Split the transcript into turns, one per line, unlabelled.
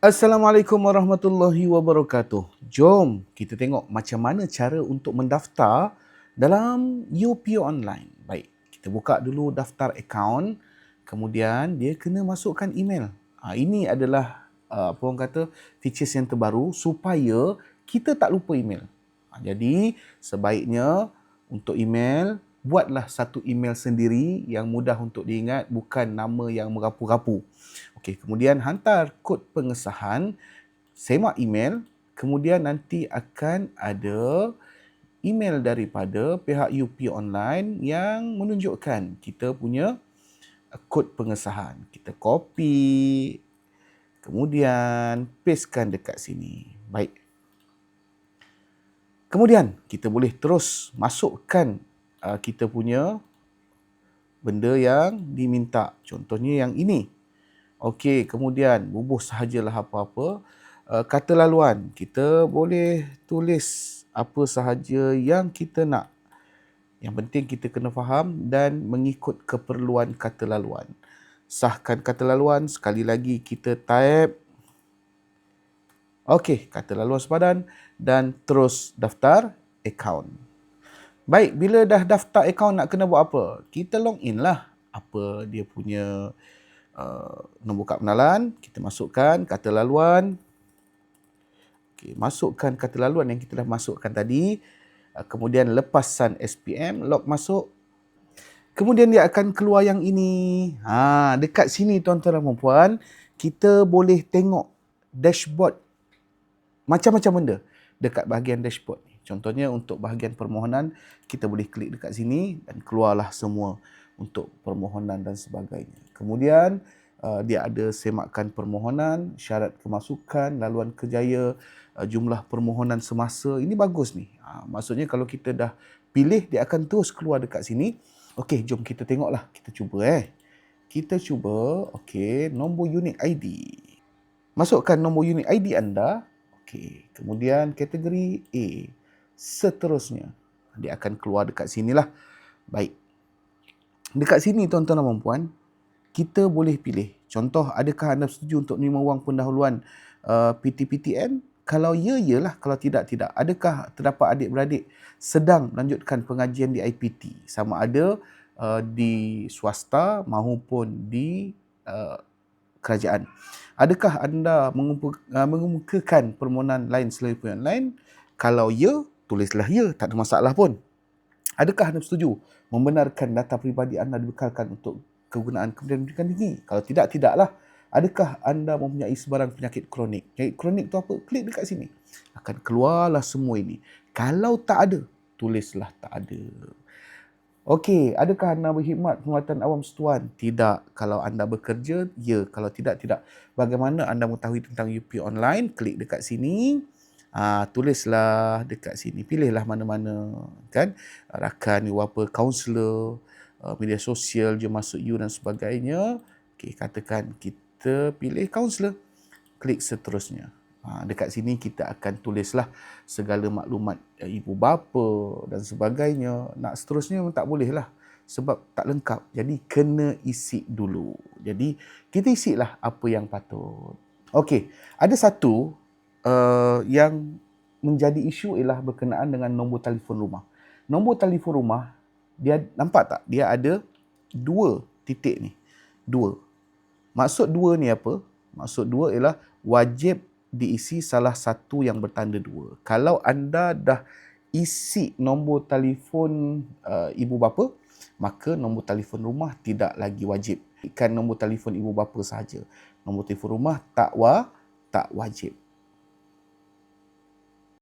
Assalamualaikum warahmatullahi wabarakatuh. Jom kita tengok macam mana cara untuk mendaftar dalam UPO Online. Baik, kita buka dulu daftar akaun, kemudian dia kena masukkan email. Ini adalah apa orang kata features yang terbaru supaya kita tak lupa email. Jadi sebaiknya untuk email, buatlah satu email sendiri yang mudah untuk diingat, bukan nama yang merapu-rapu. Okey, kemudian hantar kod pengesahan, semak email, kemudian nanti akan ada email daripada pihak UP Online yang menunjukkan kita punya kod pengesahan. Kita copy, kemudian pastekan dekat sini. Baik. Kemudian kita boleh terus masukkan kita punya benda yang diminta. Contohnya yang ini. Okey, kemudian bubuh sahajalah apa-apa. Kata laluan, kita boleh tulis apa sahaja yang kita nak. Yang penting kita kena faham dan mengikut keperluan kata laluan. Sahkan kata laluan, sekali lagi kita type. Okey, kata laluan sepadan dan terus daftar akaun. Baik, bila dah daftar akaun nak kena buat apa? Kita login lah. Apa dia punya nombor kad pengenalan, kita masukkan kata laluan. Okey, masukkan kata laluan yang kita dah masukkan tadi. Kemudian lepasan SPM, log masuk. Kemudian dia akan keluar yang ini. Dekat sini tuan-tuan dan puan-puan, kita boleh tengok dashboard macam-macam benda dekat bahagian dashboard ni. Contohnya untuk bahagian permohonan, kita boleh klik dekat sini dan keluarlah semua untuk permohonan dan sebagainya. Kemudian dia ada semakan permohonan, syarat kemasukan, laluan kerjaya, jumlah permohonan semasa. Ini bagus ni. Maksudnya kalau kita dah pilih, dia akan terus keluar dekat sini. Okey, jom kita tengoklah. Kita cuba Kita cuba, okey, nombor unit ID. Masukkan nombor unit ID anda. Okey, kemudian kategori A. Seterusnya, dia akan keluar dekat sinilah. Baik. Dekat sini tuan-tuan dan puan-puan, kita boleh pilih. Contoh, adakah anda setuju untuk menerima wang pendahuluan PTPTN? Kalau ya, yalah. Kalau tidak, tidak. Adakah terdapat adik-beradik sedang melanjutkan pengajian di IPT? Sama ada di swasta maupun di kerajaan. Adakah anda mengemukakan permohonan lain selain permohonan lain? Kalau ya, tulislah ya, tak ada masalah pun. Adakah anda setuju membenarkan data peribadi anda dibekalkan untuk kegunaan Kementerian Pendidikan Tinggi? Kalau tidak, tidaklah. Adakah anda mempunyai sebarang penyakit kronik? Penyakit kronik tu apa? Klik dekat sini. Akan keluarlah semua ini. Kalau tak ada, tulislah tak ada. Okey, adakah anda berkhidmat perkhidmatan awam setuan? Tidak. Kalau anda bekerja, ya. Kalau tidak, tidak. Bagaimana anda mengetahui tentang UP Online? Klik dekat sini. Tulislah dekat sini. Pilihlah mana-mana. Kan? Rakan, apa, kaunselor, media sosial, jom masuk you dan sebagainya. Okey, katakan kita pilih kaunselor. Klik seterusnya. Dekat sini kita akan tulislah segala maklumat ibu bapa dan sebagainya. Nak seterusnya tak boleh lah sebab tak lengkap. Jadi kena isi dulu. Jadi kita isilah apa yang patut. Okey, ada satu yang menjadi isu ialah berkenaan dengan nombor telefon rumah. Nombor telefon rumah, dia nampak tak? Dia ada 2 titik ni. 2. Maksud 2 ni apa? Maksud 2 ialah wajib diisi salah satu yang bertanda 2. Kalau anda dah isi nombor telefon ibu bapa, maka nombor telefon rumah tidak lagi wajib. Ikan nombor telefon ibu bapa sahaja. Nombor telefon rumah tak wajib.